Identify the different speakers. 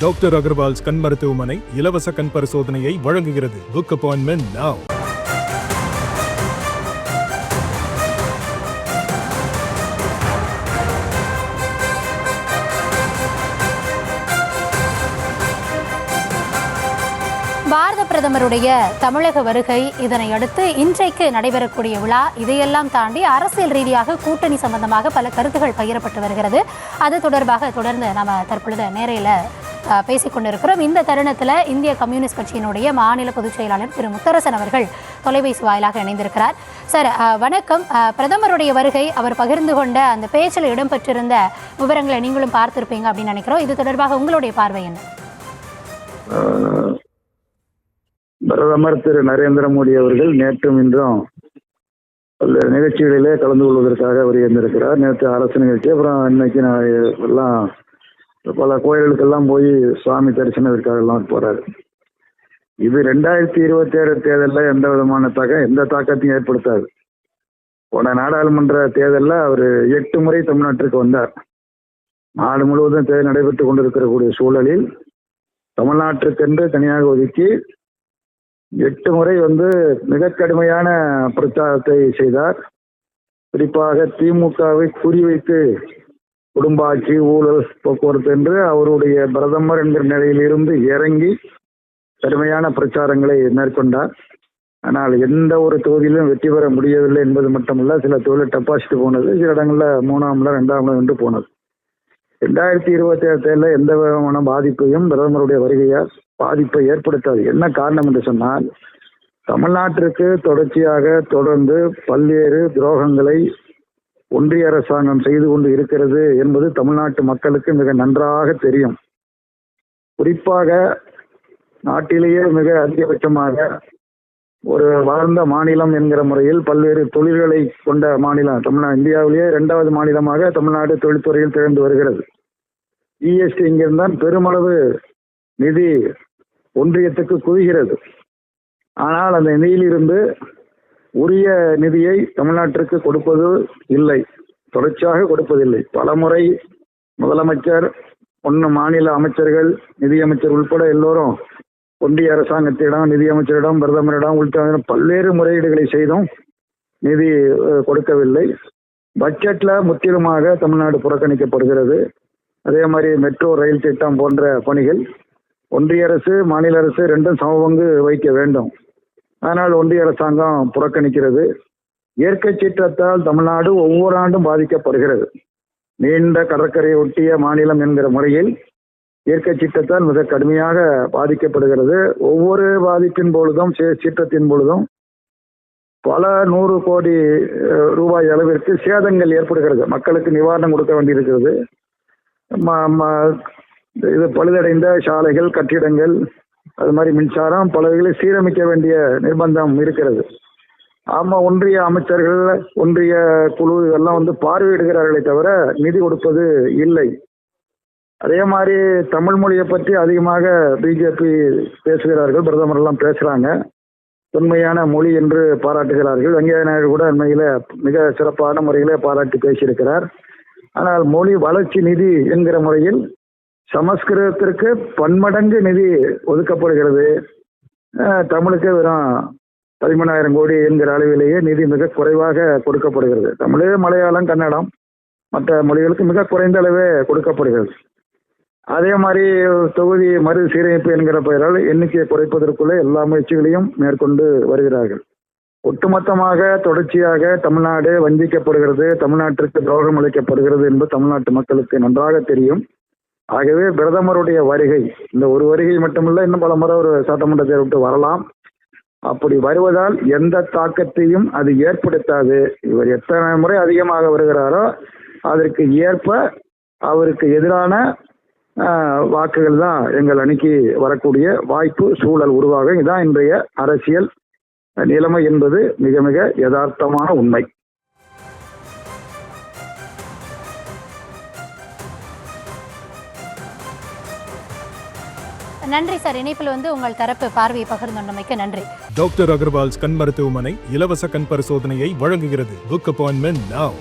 Speaker 1: Doctor Agarwal's கண் மருத்துவமனை இலவச கண் பரிசோதனையை வழங்குகிறது. Book appointment now.
Speaker 2: பாரத பிரதமருடைய தமிழக வருகை, இதனை அடுத்து இன்றைக்கு நடைபெறக்கூடிய விழா, இதையெல்லாம் தாண்டி அரசியல் ரீதியாக கூட்டணி சம்பந்தமாக பல கருத்துகள் பகிரப்பட்டு வருகிறது. அது தொடர்பாக தொடர்ந்து நம்ம தற்பொழுது நேரையில் பேசிக்கொண்டிருக்கிறோம். இந்த தருணத்தில் இந்திய கம்யூனிஸ்ட் கட்சியினுடைய மாநில பொதுச் செயலாளர் திரு முத்தரசன் அவர்கள் தொலைபேசி வாயிலாக இணைந்திருக்கிறார். சார் வணக்கம். பிரதமருடைய வருகை, அவர் பகிர்ந்து கொண்ட அந்த பேச்சில் இடம்பெற்றிருந்த விவரங்களை நீங்களும் பார்த்திருப்பீங்க அப்படின்னு நினைக்கிறோம். இது தொடர்பாக உங்களுடைய பார்வை என்ன?
Speaker 3: பிரதமர் திரு நரேந்திர மோடி அவர்கள் நேற்றும் இன்றும் பல நிகழ்ச்சிகளிலே கலந்து கொள்வதற்காக அவர் இருந்திருக்கிறார். நேற்று அரசு நிகழ்ச்சி, அப்புறம் இன்னைக்கு எல்லாம் பல கோயில்களுக்கெல்லாம் போய் சுவாமி தரிசனத்திற்காக எல்லாம் போறாரு. இது 2027 தேர்தலில் எந்த விதமான எந்த தாக்கத்தையும் ஏற்படுத்தாது. போன நாடாளுமன்ற தேர்தலில் அவர் 8 முறை தமிழ்நாட்டிற்கு வந்தார். நாடு முழுவதும் தேர்தல் நடைபெற்றுக் கொண்டிருக்கக்கூடிய சூழலில் தமிழ்நாட்டிற்கென்று தனியாக ஒதுக்கி 8 முறை மிக கடுமையான பிரச்சாரத்தை செய்தார். குறிப்பாக திமுகவை குறிவைத்து குடும்ப ஆட்சி, ஊழல், போக்குவரத்து என்று அவருடைய பிரதமர் என்கிற நிலையிலிருந்து இறங்கி கடுமையான பிரச்சாரங்களை மேற்கொண்டார். ஆனால் எந்த ஒரு தொகுதியிலும் வெற்றி பெற முடியவில்லை என்பது மட்டுமல்ல, சில தொகுதியில் டெபாசிட் போனது, சில இடங்களில் 3ஆம் இடம் 2ஆம் இடம் என்று போனது. 2027 தேர்தலில் எந்த விதமான பாதிப்பையும் பிரதமருடைய வருகையால் பாதிப்பை ஏற்படுத்தாது. என்ன காரணம் என்று சொன்னால், தமிழ்நாட்டிற்கு தொடர்ந்து பல்வேறு துரோகங்களை ஒன்றிய அரசாங்கம் செய்து கொண்டு இருக்கிறது என்பது தமிழ்நாட்டு மக்களுக்கு மிக நன்றாக தெரியும். குறிப்பாக நாட்டிலேயே மிக அதிகபட்சமாக ஒரு வளர்ந்த மாநிலம் என்கிற முறையில் பல்வேறு தொழில்களை கொண்ட மாநிலம் தமிழ்நாடு. இந்தியாவிலேயே 2வது மாநிலமாக தமிழ்நாடு தொழில்துறையில் திகழ்ந்து வருகிறது. ஜிஎஸ்டி இங்கிருந்தான் பெருமளவு நிதி ஒன்றியத்துக்கு குவிகிறது. ஆனால் அந்த நிதியிலிருந்து உரிய நிதியை தமிழ்நாட்டிற்கு கொடுப்பது இல்லை, தொடர்ச்சியாக கொடுப்பதில்லை. பலமுறை முதலமைச்சர், மாநில அமைச்சர்கள், நிதியமைச்சர் உட்பட எல்லோரும் ஒன்றிய அரசாங்கத்திடம், நிதியமைச்சரிடம், பிரதமரிடம் உள்ளிட்ட பல்வேறு முறையீடுகளை செய்தும் நிதி கொடுக்கவில்லை. பட்ஜெட்ல முற்றிலுமாக தமிழ்நாடு புறக்கணிக்கப்படுகிறது. அதே மாதிரி மெட்ரோ ரயில் திட்டம் போன்ற பணிகள் ஒன்றிய அரசு, மாநில அரசு 2ம் சமபங்கு வைக்க வேண்டும். ஆனால் ஒன்றிய அரசாங்கம் புறக்கணிக்கிறது. இயற்கை சீற்றத்தால் தமிழ்நாடு ஒவ்வொரு ஆண்டும் பாதிக்கப்படுகிறது. நீண்ட கடற்கரையை ஒட்டிய மாநிலம் என்கிற முறையில் இயற்கை சீற்றத்தால் மிக கடுமையாக பாதிக்கப்படுகிறது. ஒவ்வொரு பாதிப்பின் பொழுதும், சீற்றத்தின் பொழுதும் பல 100 கோடி ரூபாய் அளவிற்கு சேதங்கள் ஏற்படுகிறது. மக்களுக்கு நிவாரணம் கொடுக்க வேண்டியிருக்கிறது. இது பழுதடைந்த சாலைகள், கட்டிடங்கள், அது மாதிரி மின்சாரம், பல வகைகளை சீரமைக்க வேண்டிய நிர்பந்தம் இருக்கிறது. ஒன்றிய அமைச்சர்கள், ஒன்றிய குழு எல்லாம் பார்வையிடுகிறார்களே தவிர நிதி கொடுப்பது இல்லை. அதே மாதிரி தமிழ் மொழியை பற்றி அதிகமாக பிஜேபி பேசுகிறார்கள், பிரதமர் எல்லாம் பேசுறாங்க. தொன்மையான மொழி என்று பாராட்டுகிறார்கள். வெங்கையா நாயுடு கூட உண்மையில மிக சிறப்பான முறையிலே பாராட்டி பேசியிருக்கிறார். ஆனால் மொழி வளர்ச்சி நிதி என்கிற முறையில் சமஸ்கிருதத்திற்கு பன்மடங்கு நிதி ஒதுக்கப்படுகிறது. தமிழுக்கு வெறும் 13,000 கோடி என்கிற அளவிலேயே நிதி மிக குறைவாக கொடுக்கப்படுகிறது. தமிழ், மலையாளம், கன்னடம் மற்ற மொழிகளுக்கு மிக குறைந்த அளவே கொடுக்கப்படுகிறது. அதே மாதிரி தொகுதி மறுசீரமைப்பு என்கிற பெயரால் எண்ணிக்கையை குறைப்பதற்குள்ள எல்லா முயற்சிகளையும் மேற்கொண்டு வருகிறார்கள். ஒட்டுமொத்தமாக தொடர்ச்சியாக தமிழ்நாடு வஞ்சிக்கப்படுகிறது, தமிழ்நாட்டிற்கு துரோகம் அளிக்கப்படுகிறது என்பது தமிழ்நாட்டு மக்களுக்கு நன்றாக தெரியும். ஆகவே பிரதமருடைய வருகை, இந்த ஒரு வருகை மட்டுமல்ல, இன்னும் பல முறை ஒரு சட்டமன்றத்தை விட்டு வரலாம். அப்படி வருவதால் எந்த தாக்கத்தையும் அது ஏற்படுத்தாது. இவர் எத்தனை முறை அதிகமாக வருகிறாரோ அதற்கு ஏற்ப அவருக்கு எதிரான வாக்குகள் தான் எங்கள் அணிக்கு வரக்கூடிய வாய்ப்பு, சூழல் உருவாகும். இதுதான் இன்றைய அரசியல் நிலைமை என்பது மிக மிக யதார்த்தமான உண்மை.
Speaker 2: நன்றி சார். இணைப்பில் உங்கள் தரப்பு பார்வையை பகிர்ந்தமைக்கு நன்றி.
Speaker 1: டாக்டர் அகர்வால்ஸ் கண் மருத்துவமனை இலவச கண் பரிசோதனையை வழங்குகிறது. Book appointment now.